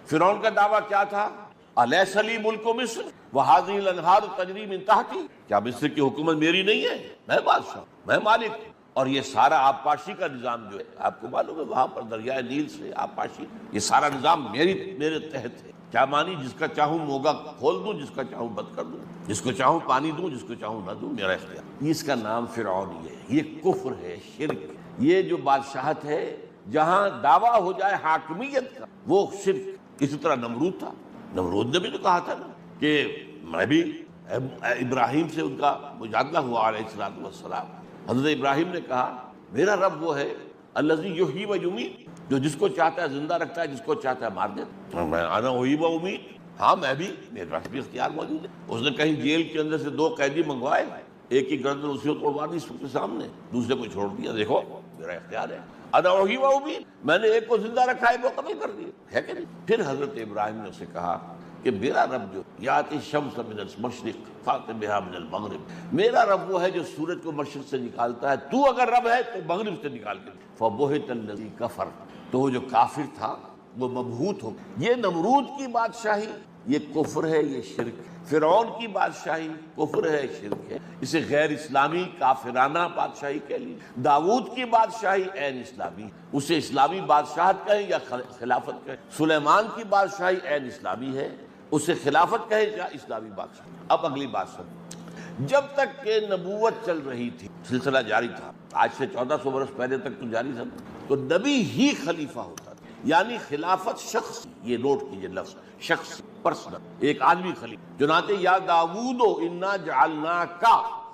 فرعون کا دعویٰ کیا تھا؟ الیس لی ملک مصر وہذہ الانہار تجری من تحتی، کیا مصر کی حکومت میری نہیں ہے؟ میں بادشاہ، میں مالک ہوں۔ اور یہ سارا آبپاشی کا نظام جو ہے، آپ کو معلوم ہے وہاں پر دریائے نیل سے آبپاشی، یہ سارا نظام میرے تحت ہے۔ کیا مانی؟ جس کا چاہوں موگا کھول دوں، جس کا چاہوں بند کر دوں، جس کو چاہوں پانی دوں، جس کو چاہوں نہ دوں، میرا اختیار۔ اس کا نام فرعونی ہے، یہ کفر ہے، شرک۔ یہ جو بادشاہت ہے جہاں دعویٰ ہو جائے حاکمیت کا، وہ شرک۔ اسی طرح نمرود تھا، نمرود نے بھی تو کہا تھا نا کہ میں بھی ابراہیم سے ان کا مجادلہ ہوا علیہ الصلوۃ والسلام۔ حضرت ابراہیم نے کہا میرا رب وہ ہے الذی یحیی و یمیت، جو جس کو چاہتا ہے زندہ رکھتا ہے، جس کو چاہتا ہے مار دیتا ہے۔ میں انا احیی و امیت، ہاں میں بھی، میرے پاس بھی اختیار موجود ہے۔ اس نے کہیں جیل کے اندر سے 2 قیدی منگوائے، ایک کی گردن اسی کو توڑوا دی اس کے سامنے، دوسرے کو چھوڑ دیا، دیکھو میرا اختیار ہے، انا احیی و امیت، میں نے ایک کو زندہ رکھا ہے، وہ قتل کر دیا ہے کہ نہیں؟ پھر حضرت ابراہیم نے اسے کہا کہ میرا رب جو یاتی الشمس من المشرق فات بہا من المغرب، میرا رب وہ ہے جو سورج کو مشرق سے نکالتا ہے، تو اگر رب ہے تو مغرب سے نکال کے۔ فبہت الذی کفر، تو وہ جو کافر تھا وہ مبہوت ہو گیا۔ یہ نمرود کی بادشاہی یہ کفر ہے، یہ شرک۔ فرعون کی بادشاہی کفر ہے، شرک ہے، اسے غیر اسلامی کافرانہ بادشاہی کہہ لیجیے۔ داؤد کی بادشاہی عین اسلامی، اسے اسلامی بادشاہت کہیں یا خلافت کہیں۔ سلیمان کی بادشاہی عین اسلامی ہے، اسے خلافت کہیں یا اسلامی بادشاہ۔ اب اگلی بات سن، جب تک کہ نبوت چل رہی تھی، سلسلہ جاری تھا، آج سے 1400 برس پہلے تک تو جاری تھا، تو نبی ہی خلیفہ ہوتا تھا، یعنی خلافت شخص، یہ نوٹ کیجئے لفظ شخص، پرسنل، ایک آدمی خلیفہ۔ چنانچہ یا داؤد انا جعلناک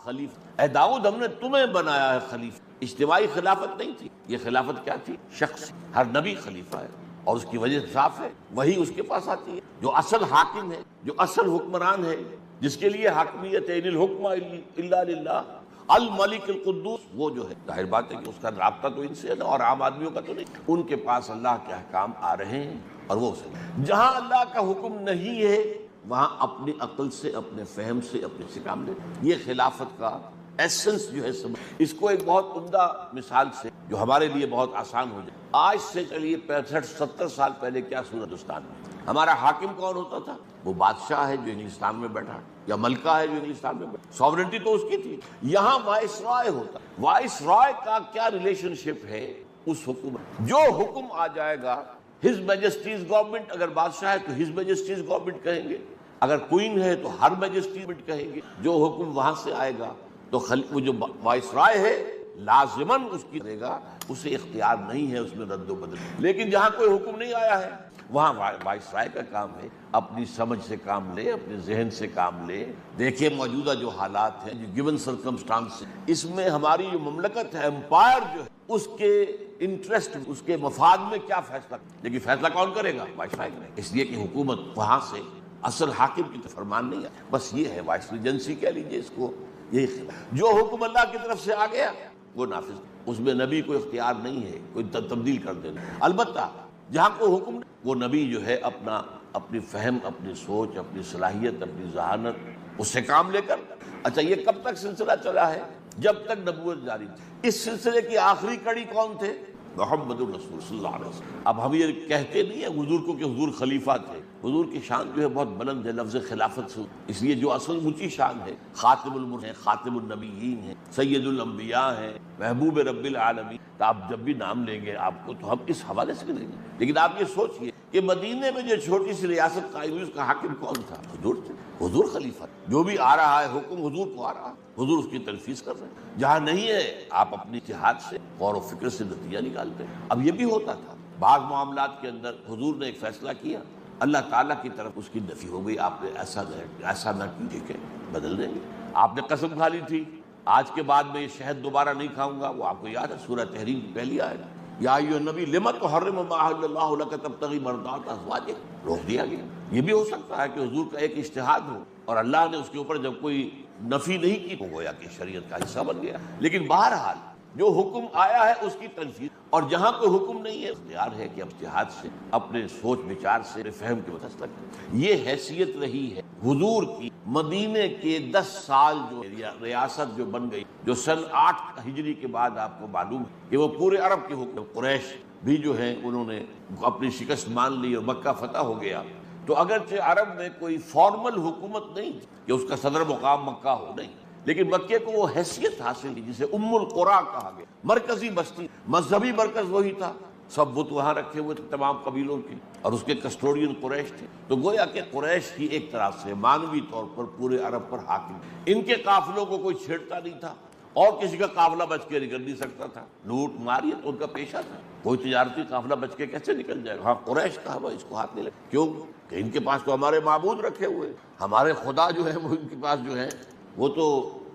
خلیفہ، اے داؤد ہم نے تمہیں بنایا ہے خلیفہ۔ اجتماعی خلافت نہیں تھی، یہ خلافت کیا تھی؟ شخص۔ ہر نبی خلیفہ ہے، اور اس کی وجہ صاف ہے، وہی اس کے پاس آتی ہے جو اصل حاکم ہے، جو اصل حکمران ہے، جس کے لیے حاکمیت ہے، ان الحکم الا للہ الملک القدوس، وہ جو ہے ظاہر بات ہے کہ اس کا رابطہ تو ان سے ہے نا، اور عام آدمیوں کا تو نہیں۔ ان کے پاس اللہ کے احکام آ رہے ہیں، اور وہ اسے جہاں اللہ کا حکم نہیں ہے وہاں اپنی عقل سے، اپنے فہم سے، اپنے سے کام لے۔ یہ خلافت کا ایسنس جو ہے اس کو ایک بہت عمدہ مثال سے جو ہمارے لیے بہت آسان ہو جائے۔ آج سے چلیے 65-70 سال پہلے کیا صورت ہندوستان میں؟ ہمارا حاکم کون ہوتا تھا؟ وہ بادشاہ ہے جو انگلستان میں بیٹھا، یا ملکہ ہے جو انگلستان میں بیٹھا، سوورنٹی تو اس کی تھی۔ یہاں وائس رائے ہوتا، وائس رائے کا کیا ریلیشن شپ ہے اس حکومت؟ جو حکم آ جائے گا، ہز میجسٹیز گورنمنٹ، اگر بادشاہ ہے تو ہز میجسٹیز گورنمنٹ کہیں گے، اگر کوئین ہے تو ہر میجسٹی کہیں گے۔ جو حکم وہاں سے آئے گا تو وہ جو وائس رائے ہے لازماً اس کی کرے گا، اسے اختیار نہیں ہے اس میں رد و بدل۔ لیکن جہاں کوئی حکم نہیں آیا ہے وہاں وائس رائے کا کام ہے اپنی سمجھ سے کام لے، اپنے ذہن سے کام لے، دیکھے موجودہ جو حالات ہیں، جو گیون سرکمسٹانس، اس میں ہماری جو مملکت ہے، امپائر جو ہے، اس کے انٹرسٹ، اس کے مفاد میں کیا فیصلہ، لیکن فیصلہ کون کرے گا؟ وائس رائے کرے گا۔ اس لیے کہ حکومت وہاں سے اصل حاکم کی فرمان نہیں ہے، بس یہ ہے وائس ریجنسی کہہ لیجیے اس کو۔ یہی خلاف جو حکم اللہ کی طرف سے آ گیا وہ نافذ، اس میں نبی کو اختیار نہیں ہے کوئی تبدیل کر دینا۔ البتہ جہاں کوئی حکم نہیں، وہ نبی جو ہے اپنی فہم، اپنی سوچ، اپنی صلاحیت، اپنی ذہانت، اس سے کام لے کر۔ اچھا، یہ کب تک سلسلہ چلا ہے؟ جب تک نبوت جاری تھی۔ اس سلسلے کی آخری کڑی کون تھے؟ محمد الرسول صلی اللہ علیہ وسلم۔ اب ہم یہ کہتے نہیں ہیں حضور کو کہ حضور خلیفہ تھے، حضور کی شان جو ہے بہت بلند ہے لفظ خلافت سے، اس لیے جو اصل اونچی شان ہے، خاتم المرسلین ہیں، خاتم النبیین ہیں، سید الانبیاء ہیں، محبوب رب العالمین، تو آپ جب بھی نام لیں گے آپ کو تو ہم اس حوالے سے لیں گے۔ لیکن آپ یہ سوچئے کہ مدینے میں جو چھوٹی سی ریاست قائم ہوئی اس کا حاکم کون تھا؟ حضور تھے، حضور خلیفہ۔ جو بھی آ رہا ہے حکم حضور کو آ رہا ہے، حضور اس کی تنفیذ کر رہے ہیں۔ جہاں نہیں ہے آپ اپنی اتحاد سے، غور و فکر سے نتیجہ نکالتے ہیں۔ اب یہ بھی ہوتا تھا بعض معاملات کے اندر حضور نے ایک فیصلہ کیا، اللہ تعالیٰ کی طرف اس کی نفی ہو گئی، آپ نے ایسا نہ کیجیے کہ بدل دیں گے۔ آپ نے قسم کھا لی تھی آج کے بعد میں یہ شہد دوبارہ نہیں کھاؤں گا، وہ آپ کو یاد ہے سورہ تحریم کی پہلی آیت، یا ایھا النبی لم تحرم ما احل اللہ لک تبتغی مرضات ازواجک، روک دیا گیا۔ یہ بھی ہو سکتا ہے کہ حضور کا ایک اجتہاد ہو اور اللہ نے اس کے اوپر جب کوئی نفی نہیں کی تو گویا کہ شریعت کا حصہ بن گیا۔ لیکن بہرحال جو حکم آیا ہے اس کی تنفیذ، اور جہاں کوئی حکم نہیں ہے اختیار ہے کہ اجتہاد سے، اپنے سوچ بچار سے، فہم کے مسئلہ کریں۔ یہ حیثیت رہی ہے حضور کی مدینے کے 10 سال جو ریاست جو بن گئی، جو سن 8 ہجری کے بعد آپ کو معلوم ہے کہ وہ پورے عرب کے حکم قریش بھی جو ہیں انہوں نے اپنی شکست مان لی اور مکہ فتح ہو گیا، تو اگرچہ عرب میں کوئی فارمل حکومت نہیں کہ اس کا صدر مقام مکہ ہو، نہیں، لیکن مکے کو وہ حیثیت حاصل کی جسے ام القریٰ کہا گیا، مرکزی بستی، مذہبی مرکز وہی تھا، سب بت وہاں رکھے ہوئے تھے تمام قبیلوں کے، اور اس کے کسٹوڈین قریش تھے، تو گویا کہ قریش کی ایک طرح سے مانوی طور پر پورے عرب پر حاکم، ان کے قافلوں کو کوئی چھیڑتا نہیں تھا، اور کسی کا قافلہ بچ کے نکل نہیں سکتا تھا، لوٹ ماری تو ان کا پیشہ تھا، کوئی تجارتی قافلہ بچ کے کیسے نکل جائے گا؟ ہاں قریش کا ہوا اس کو ہاتھ نہیں لگے، کیوں کہ ان کے پاس تو ہمارے معبود رکھے ہوئے، ہمارے خدا جو ہے وہ ان کے پاس جو ہے وہ تو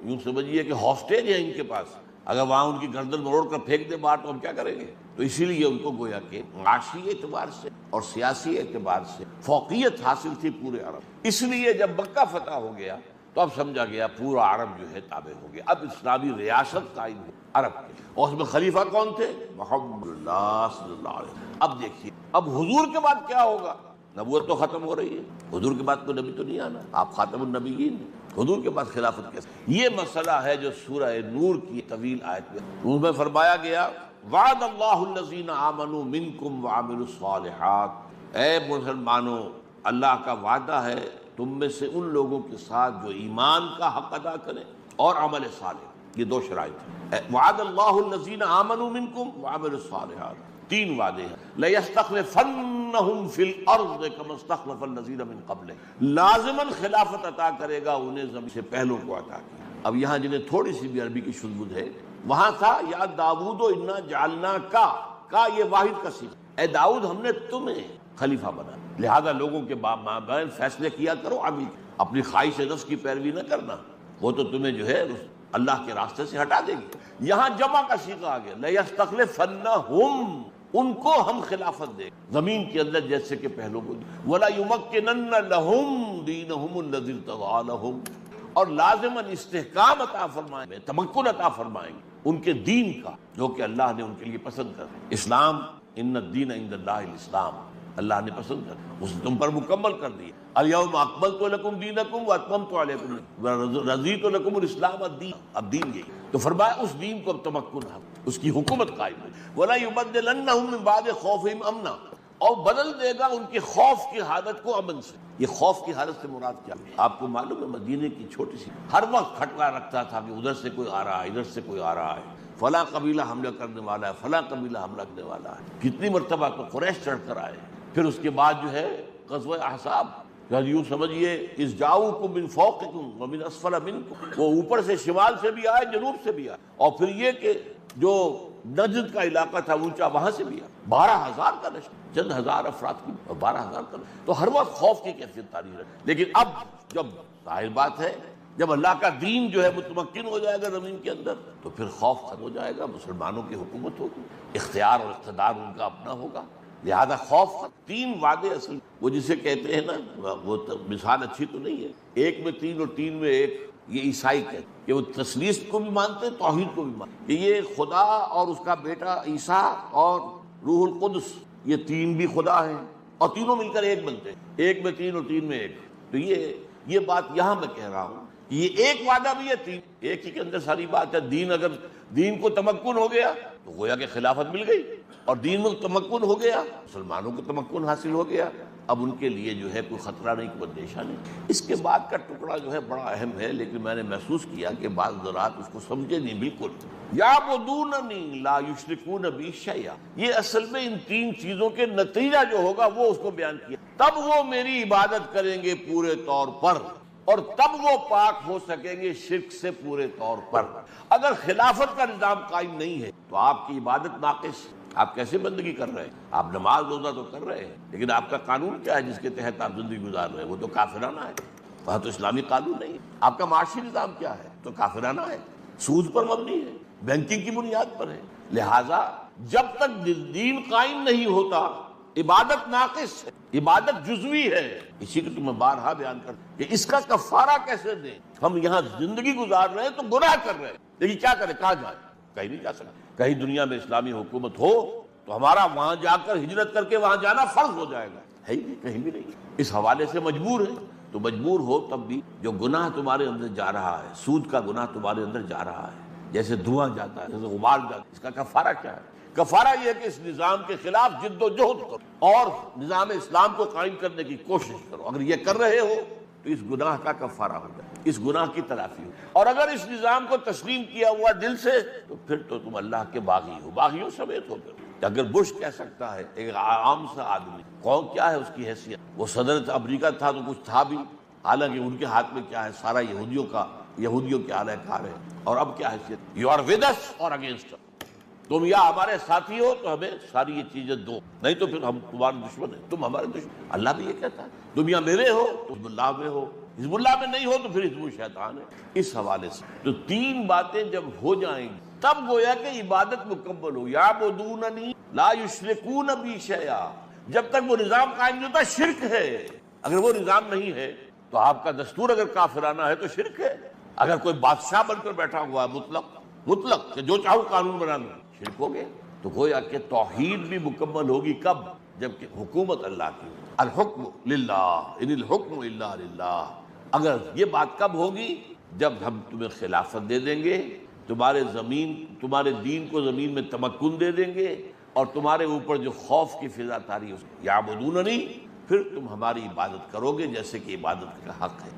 یوں سمجھیے کہ ہاسٹیج ہے ان کے پاس، اگر وہاں ان کی گردن مروڑ کر پھینک دے باہر تو ہم کیا کریں گے؟ تو اسی لیے ان کو گویا کہ معاشی اعتبار سے اور سیاسی اعتبار سے فوقیت حاصل تھی پورے عرب، اس لیے جب مکہ فتح ہو گیا تو اب سمجھا گیا پورا عرب جو ہے تابع ہو گیا، اب اسلامی ریاست قائم ہوئی عرب کی، اور اس میں خلیفہ کون تھے؟ محمد اللہ صلی اللہ علیہ وسلم۔ اب دیکھیے اب حضور کے بعد کیا ہوگا؟ نبوت تو ختم ہو رہی ہے، حضور کے بعد کوئی نبی تو نہیں آنا، آپ خاتم النبیین ہیں، حضور کے بعد خلافت کیسے؟ یہ مسئلہ ہے جو سورہ نور کی طویل آیت میں فرمایا گیا، وعد اللہ الذین آمنوا منکم وعملوا الصالحات، اے مسلمانوں اللہ کا وعدہ ہے تم میں سے ان لوگوں کے ساتھ جو ایمان کا حق ادا کریں اور عمل صالح، یہ دو شرائط ہیں، وعد اللہ الذین آمنوا منکم وعملوا الصالحات، تین وعدے ہیں، لَيَسْتَخْلِفَنَّهُمْ فِي الْأَرْضِ كَمَا اسْتَخْلَفَ الَّذِينَ مِنْ قَبْلِهِمْ، لازماً خلافت عطا کرے گا انہیں زمین سے پہلوں کو عطا کیا۔ اب یہاں جنہیں تھوڑی سی بھی عربی کی شذ ہے، وہاں تھا یا داؤد انا جعلنا کا یہ واحد کا صیغہ، اے داؤد ہم نے تمہیں خلیفہ بنا، لہذا لوگوں کے مابین فیصلے کیا کرو، عمل اپنی خواہش نفس کی پیروی نہ کرنا، وہ تو تمہیں جو ہے اللہ کے راستے سے ہٹا دے گی۔ یہاں جمع کا صیغہ آ گیا، لَيَسْتَخْلِفَنَّهُمْ، ان کو ہم خلافت دیں زمین کے اندر جیسے کہ پہلوں کو، وَلَا يُمَكِّنَنَّ لَهُمْ دِينَهُمُ الَّذِي ارْتَضَىٰ لَهُمْ، اور لازماً استحکام عطا فرمائیں گے، تمکن عطا فرمائیں گے ان کے دین کا جو کہ اللہ نے ان کے لیے پسند کر، اسلام، ان الدین عند اللہ الاسلام، اللہ نے پسند کر، اس نے تم پر مکمل کر دیا، الیوم اکملت لکم دینکم واتممت علیکم ورضیت لکم الاسلام الدین، اب دین یہی، تو فرمایا اس دین کو اب تمکن ہے، اس کی حکومت قائم ہے، ولا یبدلنہم من بعد خوفہم امنا، اور بدل دے گا ان کے خوف کی حالت کو امن سے۔ یہ خوف کی حالت سے مراد کیا؟ آپ کو معلوم ہے مدینے کی چھوٹی سی ہر وقت کھٹکا رکھتا تھا کہ ادھر سے کوئی آ رہا ہے، ادھر سے کوئی آ رہا ہے، فلاں قبیلہ حملہ کرنے والا ہے، فلاں قبیلہ حملہ کرنے والا ہے، کتنی مرتبہ تو قریش چڑھ کر آئے، پھر اس کے بعد جو ہے غزوہ احزاب، یوں سمجھیے اذ جاؤکم من فوقکم ومن اسفل منکم، وہ اوپر سے شمال سے بھی آئے، جنوب سے بھی آئے، اور پھر یہ کہ جو نجد کا علاقہ تھا اونچا وہاں سے بھی آئے، 12,000 کا لشکر، چند ہزار افراد کی 12,000 کا لشکر، تو ہر وقت خوف کی کیفیت تاری ہے۔ لیکن اب جب ظاہر بات ہے جب اللہ کا دین جو ہے متمکن ہو جائے گا زمین کے اندر تو پھر خوف ختم ہو جائے گا، مسلمانوں کی حکومت ہوگی، اختیار اور اقتدار ان کا اپنا ہوگا، لہذا خوف ختم۔ تین وعدے اصل وہ جسے کہتے ہیں نا، وہ مثال اچھی تو نہیں ہے، ایک میں تین اور تین میں ایک، یہ عیسائی کہتے ہیں کہ وہ تثلیث کو بھی مانتے ہیں، توحید کو بھی مانتے ہیں، کہ یہ خدا اور اس کا بیٹا عیسیٰ اور روح القدس یہ تین بھی خدا ہیں اور تینوں مل کر ایک بنتے ہیں، ایک میں تین اور تین میں ایک۔ تو یہ بات یہاں میں کہہ رہا ہوں، یہ ایک وعدہ بھی ہے، تین ایک ہی کے اندر ساری بات ہے۔ دین اگر دین کو تمکن ہو گیا تو گویا کہ خلافت مل گئی، اور دین میں تمکن ہو گیا مسلمانوں کو تمکن حاصل ہو گیا، اب ان کے لیے جو ہے کوئی خطرہ نہیں، کوئی اندیشہ نہیں۔ اس کے بعد کا ٹکڑا جو ہے بڑا اہم ہے، لیکن میں نے محسوس کیا کہ بعض حضرات اس کو سمجھے نہیں بالکل۔ یعبدوننی لا یشرکون بی شیئا، یہ اصل میں ان تین چیزوں کے نتیجہ جو ہوگا وہ اس کو بیان کیا، تب وہ میری عبادت کریں گے پورے طور پر، اور تب وہ پاک ہو سکیں گے شرک سے پورے طور پر۔ اگر خلافت کا نظام قائم نہیں ہے تو آپ کی عبادت ناقص، آپ کیسے بندگی کر رہے ہیں؟ آپ نماز روزہ تو کر رہے ہیں، لیکن آپ کا قانون کیا ہے جس کے تحت آپ زندگی گزار رہے ہیں؟ وہ تو کافرانہ ہے، وہاں تو اسلامی قانون نہیں ہے۔ آپ کا معاشی نظام کیا ہے؟ تو کافرانہ ہے، سود پر مبنی ہے، بینکنگ کی بنیاد پر ہے۔ لہٰذا جب تک دین قائم نہیں ہوتا عبادت ناقص ہے، عبادت جزوی ہے۔ اسی کو تمہیں بارہا بیان کر کہ اس کا کفارہ کیسے دیں؟ ہم یہاں زندگی گزار رہے ہیں تو گناہ کر رہے ہیں، لیکن کیا کریں؟ کہاں جائیں؟ کہیں نہیں جا سکتے۔ کہیں دنیا میں اسلامی حکومت ہو تو ہمارا وہاں جا کر ہجرت کر کے وہاں جانا فرض ہو جائے گا، ہے ہی نہیں، کہیں بھی نہیں۔ اس حوالے سے مجبور ہے، تو مجبور ہو تب بھی جو گناہ تمہارے اندر جا رہا ہے، سود کا گناہ تمہارے اندر جا رہا ہے، جیسے دھواں جاتا ہے، جیسے غبار جاتا ہے، اس کا کفارہ کیا ہے؟ کفارہ یہ ہے کہ اس نظام کے خلاف جد و جہد کرو اور نظام اسلام کو قائم کرنے کی کوشش کرو. اگر یہ کر رہے ہو تو اس گناہ کا کفارہ ہو جائے, اس گناہ کی تلافی ہو. اور اگر اس نظام کو تسلیم کیا ہوا دل سے تو پھر تو تم اللہ کے باغی ہو, باغیوں سمیت ہو. پھر اگر بش کہہ سکتا ہے, ایک عام سا آدمی, کون کیا ہے اس کی حیثیت, وہ صدر امریکہ تھا تو کچھ تھا بھی, حالانکہ ان کے ہاتھ میں کیا ہے, سارا یہودیوں کے اعلی کار ہے. اور اب کیا حیثیت, یو آر ود اس اور اگینسٹ اس, تم یا ہمارے ساتھی ہو تو ہمیں ساری یہ چیزیں دو, نہیں تو پھر ہم تمہارے دشمن ہیں, تم ہمارے دشمن. اللہ بھی یہ کہتا ہے تم یا میرے ہو تو حزب اللہ میں ہو, حزب اللہ میں نہیں ہو تو پھر حزب الشیطان ہے. اس حوالے سے تو تین باتیں جب ہو جائیں گی تب گویا کہ عبادت مکمل ہو. یعبدوننی لا یشرکون بی شیئا, جب تک وہ نظام قائم نہیں ہوتا شرک ہے. اگر وہ نظام نہیں ہے تو آپ کا دستور اگر کافرانہ ہے تو شرک ہے. اگر کوئی بادشاہ بن کر بیٹھا ہوا ہے مطلق کہ جو چاہو قانون بنانا, شرک ہو گیا. تو گویا کہ توحید بھی مکمل ہوگی کب, جبکہ حکومت اللہ کی, الحکم للہ ان الحکم الا للہ. اگر یہ بات کب ہوگی, جب ہم تمہیں خلافت دے دیں گے, تمہارے دین کو زمین میں تمکن دے دیں گے, اور تمہارے اوپر جو خوف کی فضا طاری ہے, یعبدوننی, پھر تم ہماری عبادت کرو گے جیسے کہ عبادت کا حق ہے.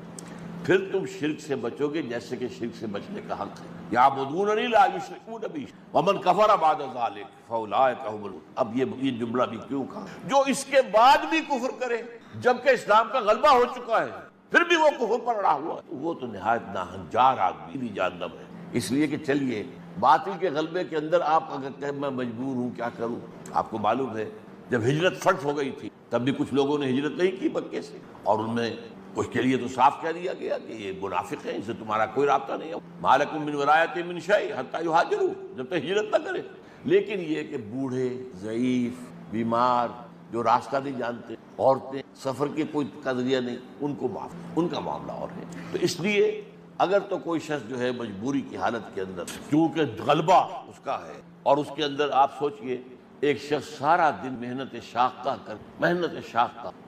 پھر تم شرک سے بچو گے جیسے کہ شرک سے بچنے کا حق ہے. یعبدوننی لا یشرکون بی ومن کفر بعد ذلک فاولئک هم الوارثون. اب یہ جملہ بھی کیوں کہا, جو اس کے بعد بھی کفر کرے جبکہ اسلام کا غلبہ ہو چکا ہے, پھر بھی وہ کفر پر اڑا ہوا ہے, وہ تو نہایت ناہنجار آدمی بھی جہنم ہے. اس لیے کہ چلیے باطل کے غلبے کے اندر آپ اگر کہیں میں مجبور ہوں کیا کروں. آپ کو معلوم ہے جب ہجرت فرض ہو گئی تھی تب بھی کچھ لوگوں نے ہجرت نہیں کی مکے سے, اور ان میں کچھ کے لیے تو صاف کہہ دیا گیا کہ یہ منافق ہیں, ان سے تمہارا کوئی رابطہ نہیں ہے. ما لکم من ولایۃ من شیء حتی یہاجروا, جب تک ہجرت نہ کرے. لیکن یہ کہ بوڑھے, ضعیف, بیمار, جو راستہ نہیں جانتے, عورتیں, سفر کی کوئی قدریہ نہیں, ان کو معاف, ان کا معاملہ اور ہے. تو اس لیے اگر تو کوئی شخص جو ہے مجبوری کی حالت کے اندر, کیونکہ غلبہ اس کا ہے, اور اس کے اندر آپ سوچئے ایک شخص سارا دن محنت شاقہ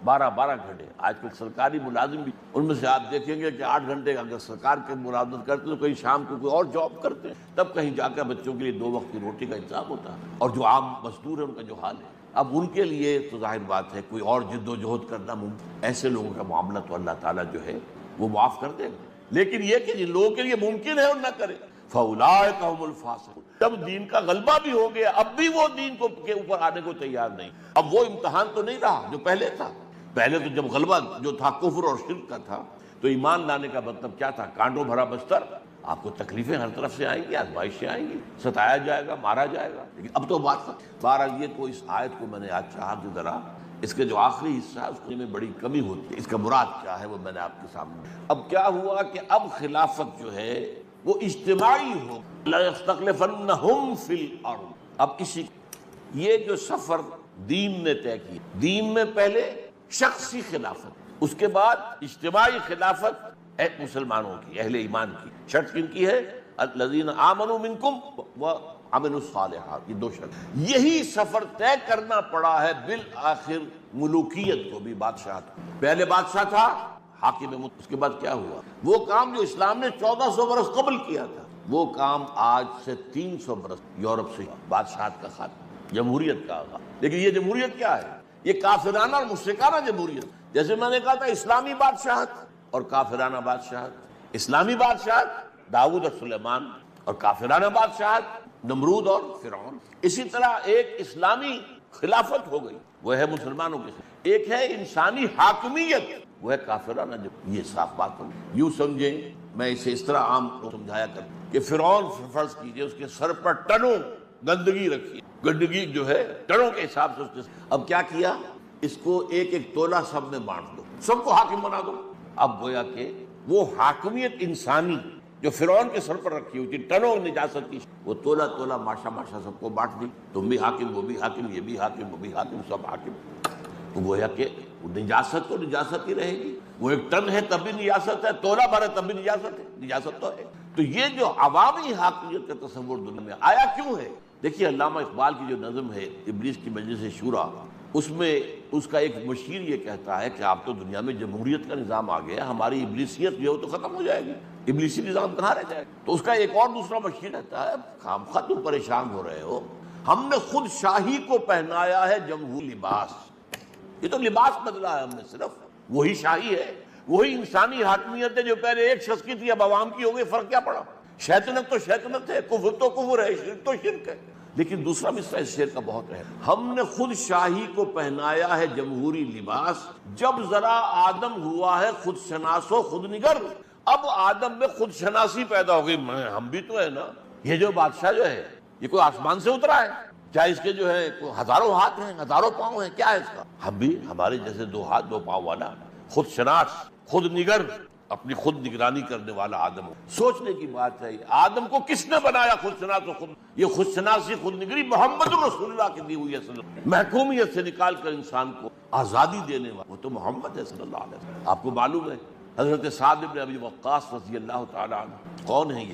12 گھنٹے, آج کل سرکاری ملازم بھی ان میں سے آپ دیکھیں گے کہ 8 گھنٹے اگر سرکار کے ملازمت کرتے ہیں تو کہیں شام کو کوئی اور جاب کرتے ہیں, تب کہیں جا کر بچوں کے لیے 2 وقت کی روٹی کا انتظام ہوتا ہے. اور جو عام مزدور ہے ان کا جو حال ہے, اب ان کے لیے تو ظاہر بات ہے کوئی اور جد و جہد کرنا ممکن, ایسے لوگوں کا معاملہ تو اللہ تعالیٰ جو ہے وہ معاف کر دے گا. لیکن یہ کہ جن لوگوں کے لیے ممکن ہے اور نہ کرے, فاولئک هم الفاسقون. جب دین کا غلبہ بھی ہو گیا اب بھی وہ دین کے اوپر آنے کو تیار نہیں. اب وہ امتحان تو نہیں رہا جو پہلے تھا. پہلے تو جب غلبہ جو تھا کفر اور شرک کا تھا تو ایمان لانے کا مطلب کیا تھا, کانٹوں بھرا بستر, آپ کو تکلیفیں ہر طرف سے آئیں گی, آزمائشیں آئیں گی, ستایا جائے گا, مارا جائے گا. لیکن اب تو بات بہرحال یہ تو اس آیت کو میں نے آج چاہا کہ ذرا اس کے جو آخری حصہ ہے اس میں بڑی کمی ہوتی ہے, اس کا مراد کیا ہے وہ میں نے آپ کے سامنے. اب کیا ہوا کہ اب خلافت جو ہے وہ اجتماعی ہو, لَيَسْتَخْلِفَنَّهُمْ فِي الْأَرْضِ. اب اسی یہ جو سفر دین نے طے کی, دین میں پہلے شخصی خلافت, اس کے بعد اجتماعی خلافت مسلمانوں کی, اہل ایمان کی. شرط کن کی ہے, الذین آمنوا منکم وعملوا الصالحات, یہ 2 شرط. یہی سفر طے کرنا پڑا ہے بالآخر ملوکیت کو بھی, بادشاہت. پہلے بادشاہ تھا حاکم, اس کے بعد کیا ہوا, وہ کام جو اسلام نے 1400 برس قبل کیا تھا وہ کام آج سے 300 برس یورپ سے بادشاہت کا خاتمہ, جمہوریت کا آغاز. لیکن یہ جمہوریت کیا ہے, یہ کافرانہ اور مشرکانہ جمہوریت. جیسے میں نے کہا تھا اسلامی بادشاہت اور کافرانہ بادشاہت. اسلامی بادشاہت داؤد اور سلیمان, اور کافرانہ بادشاہت نمرود اور فرعون. اسی طرح ایک اسلامی خلافت ہو گئی, وہ ہے مسلمانوں کی. ایک ہے انسانی حاکمیت, وہ ہے کافرانہ. یہ صاف بات ہوگی. یوں سمجھیں, میں اسے اس طرح عام کو سمجھایا کرتا کہ فرعون فرض کیجئے اس کے سر پر ٹنوں گندگی رکھی, گندگی جو ہے ٹنوں کے حساب سے اس نے اب کیا کیا, اس کو ایک تولہ سب میں بانٹ دو, سب کو حاکم بنا دو. اب گویا کہ وہ حاکمیت انسانی جو فرعون کے سر پر رکھی ہوئی تھی ٹنوں نجاست کی, وہ تولہ ماشا سب کو بانٹ دی. تم بھی حاکم, وہ بھی حاکم, یہ بھی حاکم, وہ بھی حاکم, سب حاکم. تو گویا کہ نجاست تو نجاست ہی رہے گی. وہ 1 ٹن ہے تب بھی نجاست ہے, تولہ بھر ہے تب بھی نجاست ہے, نجاست تو ہے. تو یہ جو عوامی حاکمیت کا تصور دنیا میں آیا کیوں ہے, دیکھیے علامہ اقبال کی جو نظم ہے ابلیس کی مجلس شورا, اس میں اس کا ایک مشیر یہ کہتا ہے کہ آپ تو دنیا میں جمہوریت کا نظام آ گیا, ہماری ابلیسیت جو ہے تو ختم ہو جائے گی, ابلیسی نظام کہاں رہ جائے گا. تو اس کا ایک اور دوسرا مشیر رہتا ہے, خام خواہ تم پریشان ہو رہے ہو, ہم نے خود شاہی کو پہنایا ہے جمہور لباس. یہ تو لباس بدلا ہے ہم نے صرف. وہی شاہی ہے, وہی انسانی حاکمیت ہے جو پہلے ایک شخص کی تھی اب عوام کی ہو گئی. فرق کیا پڑا؟ شیطنت تو شیطنت ہے, کفر تو کفر ہے, شرک تو شرک ہے. لیکن دوسرا مصرع اس شعر کا بہت ہے, ہم نے خود شاہی کو پہنایا ہے جمہوری لباس, جب ذرا آدم ہوا ہے خود شناس و خود نگر. اب آدم میں خود شناسی پیدا ہو گئی. ہم بھی تو ہے نا, یہ جو بادشاہ جو ہے یہ کوئی آسمان سے اترا ہے؟ کیا اس کے جو ہے ہزاروں ہاتھ ہیں, ہزاروں پاؤں ہیں, کیا ہے اس کا؟ ہم بھی ہمارے جیسے 2 ہاتھ 2 پاؤں والا, خود شناس خود نگر, اپنی خود نگرانی کرنے والا آدم ہو. سوچنے کی بات ہے, آدم کو کس نے بنایا خود شناس و خود؟ یہ خود شناسی خود نگری محمد رسول اللہ کی دی ہوئی ہے صلی اللہ علیہ وسلم. محکومیت سے نکال کر انسان کو آزادی دینے والا وہ تو محمد ہے صلی اللہ علیہ وسلم. آپ کو معلوم ہے حضرت سعد بن ابی وقاص رضی اللہ تعالی عنہ کون ہیں؟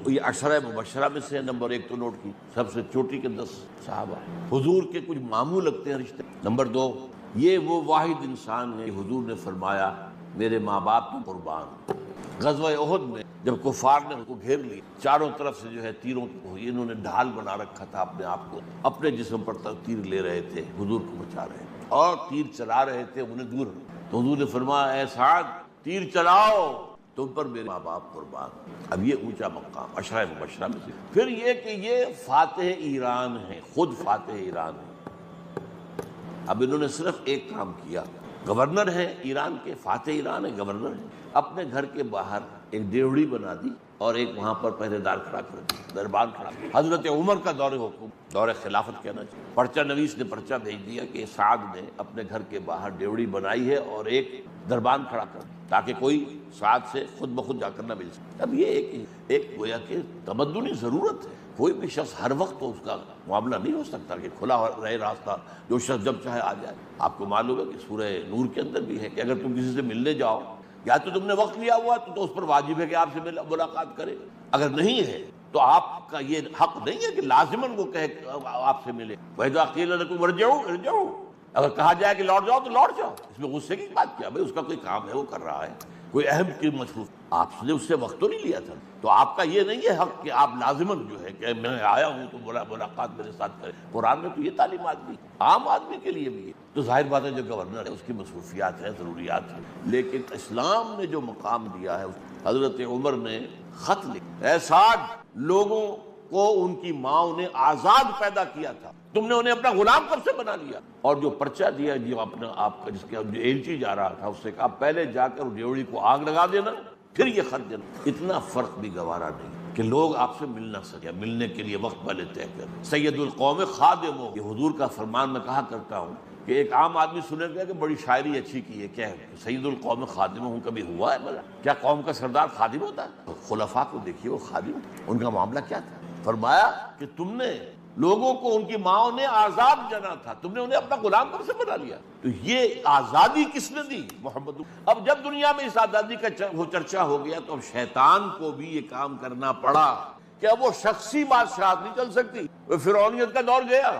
یہ عشرہ مبشرہ میں سے نمبر 1 تو نوٹ کی, سب سے چوٹی کے 10 صحابہ. حضور کے کچھ ماموں لگتے ہیں رشتے. نمبر 2, یہ وہ واحد انسان ہے حضور نے فرمایا میرے ماں باپ کو قربان. غزوہ احد میں جب کفار نے ان کو گھیر لی, چاروں طرف سے جو ہے تیروں کو, انہوں نے ڈھال بنا رکھا تھا اپنے آپ کو, اپنے جسم پر تیر لے رہے تھے, حضور کو بچا رہے تھے اور تیر چلا رہے تھے انہیں دور. تو حضور نے فرمایا اے سعد تیر چلاؤ, تم پر میرے ماں باپ قربان. اب یہ اونچا مقام عشرہ مبشرہ میں سے. پھر یہ کہ یہ فاتح ایران ہے, خود فاتح ایران ہے. اب انہوں نے صرف ایک کام کیا, گورنر ہے ایران کے, فاتح ایران ہے, گورنر ہے, اپنے گھر کے باہر ایک ڈیوڑی بنا دی اور ایک وہاں پر پہرے دار کھڑا کر دیا, دربان کھڑا. حضرت عمر کا دور حکم, دور خلافت کہنا چاہیے, پرچہ نویس نے پرچہ بھیج دیا کہ سعد نے اپنے گھر کے باہر ڈیوڑی بنائی ہے اور ایک دربان کھڑا کر دیا تاکہ کوئی سعد سے خود بخود جا کر نہ مل سکے. اب یہ ایک گویا کہ تمدنی ضرورت ہے. کوئی بھی شخص ہر وقت تو اس کا معاملہ نہیں ہو سکتا کہ کھلا رہے راستہ, جو شخص جب چاہے آ جائے. آپ کو معلوم ہے کہ سورہ نور کے اندر بھی ہے کہ اگر تم کسی سے ملنے جاؤ, یا تو تم نے وقت لیا ہوا تو اس پر واجب ہے کہ آپ سے ملاقات کرے, اگر نہیں ہے تو آپ کا یہ حق نہیں ہے کہ لازماً وہ کہے آپ سے ملے. وَإِذَا قِيلَ لَكُمْ ارْجِعُوا, اگر کہا جائے کہ لوٹ جاؤ تو لوٹ جاؤ. اس میں غصے کی بات کیا؟ بھائی اس کا کوئی کام ہے, وہ کر رہا ہے, کوئی اہم کی مصروف. آپ نے اس سے وقت تو نہیں لیا تھا, تو آپ کا یہ نہیں ہے حق کہ آپ لازماً جو ہے کہ میں آیا ہوں تو ملاقات میرے ساتھ کریں. قرآن نے تو یہ تعلیمات دی, عام آدمی کے لیے بھی ہے. تو ظاہر بات ہے جو گورنر ہے اس کی مصروفیات ہیں, ضروریات ہیں, لیکن اسلام نے جو مقام دیا ہے. حضرت عمر نے خط لکھا, اے سعد لوگوں کو ان کی ماں نے آزاد پیدا کیا تھا, تم نے انہیں اپنا غلام کب سے بنا لیا؟ اور جو پرچہ دیا جو اپنا آپ کا جس کے ایلچی جا رہا تھا, اس سے کہا پہلے جا کر ڈیوڑی کو آگ لگا دینا پھر یہ خط دینا. اتنا فرق بھی گوارا نہیں کہ لوگ آپ سے مل نہ سکے, ملنے کے لیے وقت پہلے طے کر. سید القوم خادم ہو, یہ حضور کا فرمان میں کہا کرتا ہوں کہ ایک عام آدمی سنے گا کہ بڑی شاعری اچھی کی ہے, کیا ہے سید القوم خادم ہوں, کبھی ہوا ہے بھلا؟ کیا قوم کا سردار خادم ہوتا ہے؟ خلفاء کو دیکھیے, وہ خادم, ان کا معاملہ کیا تھا. فرمایا کہ تم نے لوگوں کو ان کی ماں نے آزاد جنا تھا, تم نے انہیں اپنا غلام کب سے بنا لیا؟ تو یہ آزادی کس نے دی؟ محمد. اب جب دنیا میں اس آزادی کا چرچا ہو گیا تو اب شیطان کو بھی یہ کام کرنا پڑا کہ اب وہ شخصی بادشاہت نہیں چل سکتی. وہ فرعونیت کا دور گیا,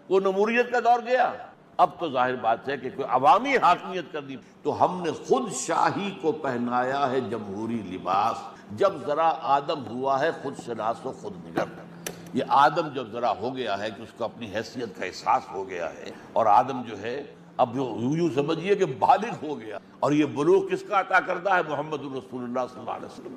وہ نموریت کا دور گیا. اب تو ظاہر بات ہے کہ کوئی عوامی حاکمیت کر دی. تو ہم نے خود شاہی کو پہنایا ہے جمہوری لباس, جب ذرا آدم ہوا ہے خود شناس و خود نگر. یہ آدم جب ذرا ہو گیا ہے کہ اس کو اپنی حیثیت کا احساس ہو گیا ہے, اور آدم جو ہے اب یوں سمجھیے کہ بالغ ہو گیا, اور یہ بلوغ کس کا عطا کردہ ہے؟ محمد رسول اللہ صلی اللہ علیہ وسلم.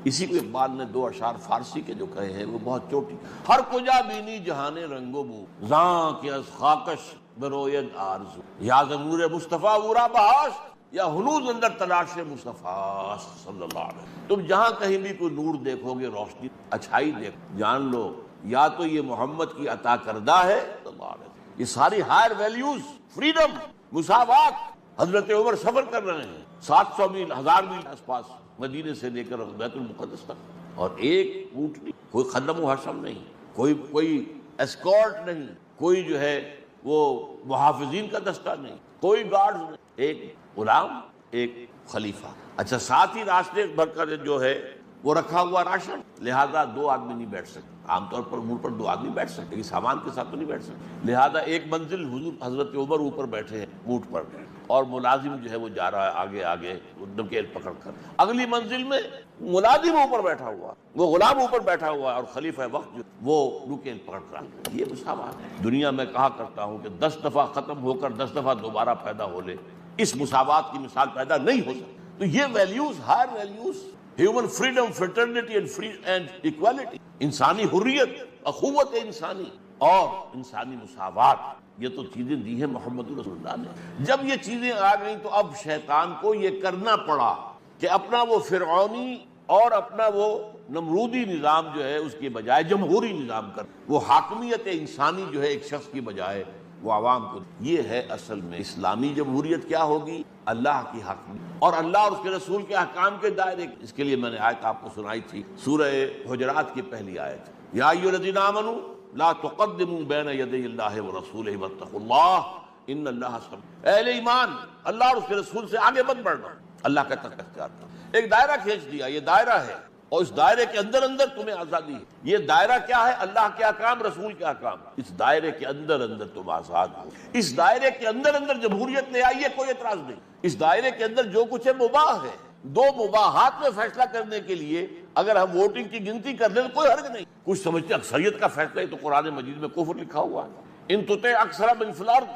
اسی کو اقبال نے 2 اشعار فارسی کے جو کہے ہیں وہ بہت چوٹی. ہر کجا بینی جہانے رنگ و بو, زاں کہ از خاکش بروید آرزو, یا ضرور مصطفیٰ ورا بہاش, یا ہنوز اندر تلاش مصطفیٰ صلی اللہ علیہ وسلم. تم جہاں کہیں بھی کوئی نور دیکھو گے, روشنی, اچھائی دیکھو, جان لو یا تو یہ محمد کی عطا کردہ ہے صلی اللہ علیہ وسلم. یہ ساری ہائر ویلیوز, فریڈم, مساوات. حضرت عمر سفر کر رہے ہیں 700 میل 1000 میل آس پاس مدینے سے لے کر بیت المقدس تک, اور ایک اونٹ نہیں, کوئی خدم و حشم نہیں, کوئی اسکورٹ نہیں, کوئی جو ہے وہ محافظین کا دستہ نہیں, کوئی گارڈز نہیں, ایک غلام, ایک خلیفہ. اچھا, ساتھ ہی راستے بھر کر جو ہے وہ رکھا ہوا راشن, لہذا 2 آدمی نہیں بیٹھ سکتے. عام طور پر امور پر 2 آدمی بیٹھ سکتے, سامان کے ساتھ تو نہیں بیٹھ سکتے. لہذا ایک منزل حضرت عمر اوپر بیٹھے ہیں اونٹ پر, اور ملازم جو ہے وہ جا رہا ہے آگے آگے نکیل پکڑ کر، اگلی منزل میں ملازم اوپر بیٹھا ہوا، وہ غلام اوپر بیٹھا ہوا اور خلیفہ وقت جو وہ نکیل پکڑ رہا ہے۔ یہ مساوات ہے۔ دنیا میں کہا کرتا ہوں کہ 10 دفعہ ختم ہو کر 10 دفعہ دوبارہ پیدا ہو لے، اس مساوات کی مثال پیدا نہیں ہو سکتی۔ تو یہ values, higher values, human freedom, fraternity and equality, انسانی حریت، اخوت انسانی اور انسانی مساوات، یہ تو چیزیں دی ہیں محمد رسول اللہ نے۔ جب یہ چیزیں آ گئیں تو اب شیطان کو یہ کرنا پڑا کہ اپنا وہ فرعونی اور اپنا وہ نمرودی نظام جو ہے اس کے بجائے جمہوری نظام کر، وہ حاکمیت انسانی جو ہے ایک شخص کی بجائے وہ عوام کو، یہ ہے اصل میں اسلامی جمہوریت۔ کیا ہوگی؟ اللہ کی حاکمیت اور اللہ اور اس کے رسول کے احکام کے دائرے۔ اس کے لیے میں نے آیت آپ کو سنائی تھی، سورہ حجرات کی پہلی آیت، یا ایھا الذین آمنوا لا تقدموا بین یدی اللہ ورسولہ واتقوا اللہ ان اللہ سمیع۔ اہل ایمان، اللہ اور اس کے رسول سے آگے مت بڑھنا، اللہ کا تک اختیار کرنا۔ ایک دائرہ کھینچ دیا، یہ دائرہ ہے اور اس دائرے کے اندر اندر تمہیں آزادی ہے۔ یہ دائرہ کیا ہے؟ اللہ کے احکام، رسول کے احکام۔ اس دائرے کے اندر اندر تم آزاد ہو، اس دائرے کے اندر اندر جمہوریت لے آئیے، کوئی اعتراض نہیں۔ اس دائرے کے اندر جو کچھ ہے مباح ہے۔ دو مباحات میں فیصلہ کرنے کے لیے اگر ہم ووٹنگ کی گنتی کر لیں تو کوئی حرج نہیں۔ کچھ سمجھتے اکثریت کا فیصلہ ہے تو قرآن مجید میں کفر لکھا ہوا ہے، ان تطع اکثر من فی الارض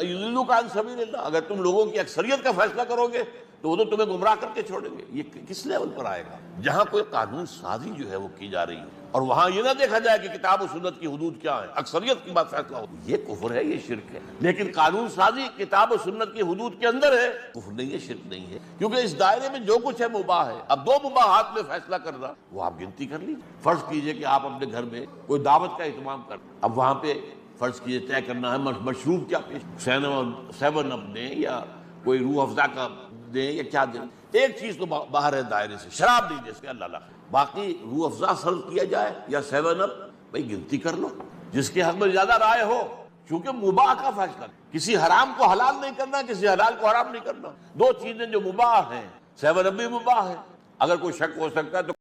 یضلوک عن سبیل اللہ۔ اگر تم لوگوں کی اکثریت کا فیصلہ کرو گے تو وہ تو تمہیں گمراہ کر کے چھوڑیں گے۔ یہ کس لیول پر آئے گا؟ جہاں کوئی قانون سازی جو ہے وہ کی جا رہی ہے اور وہاں یہ نہ دیکھا جائے کہ کتاب و سنت کی حدود کیا ہے، اکثریت کی بات فیصلہ ہو، یہ کفر ہے، یہ شرک ہے۔ لیکن قانون سازی کتاب و سنت کی حدود کے اندر ہے، کفر نہیں ہے، شرک نہیں ہے، کیونکہ اس دائرے میں جو کچھ ہے مباح ہے۔ اب دو مباحات میں فیصلہ کرنا، وہ آپ گنتی کر لیجیے۔ فرض کیجئے کہ آپ اپنے گھر میں کوئی دعوت کا اہتمام کر، اب وہاں پہ فرض کیجئے طے کرنا ہے مشروب کیا پیش، 7 اپ دیں یا کوئی روح افزا کا دیں یا کیا دیں۔ ایک چیز تو باہر ہے دائرے سے، شراب نہیں دے سکے، اللہ، باقی روح افزا سرو کیا جائے یا 7 اپ، بھائی گنتی کر لو جس کے حق میں زیادہ رائے ہو، کیونکہ مباح کا فیصلہ، کسی حرام کو حلال نہیں کرنا، کسی حلال کو حرام نہیں کرنا۔ دو چیزیں جو مباح ہیں، 7 اپ بھی مباح ہے۔ اگر کوئی شک ہو سکتا ہے تو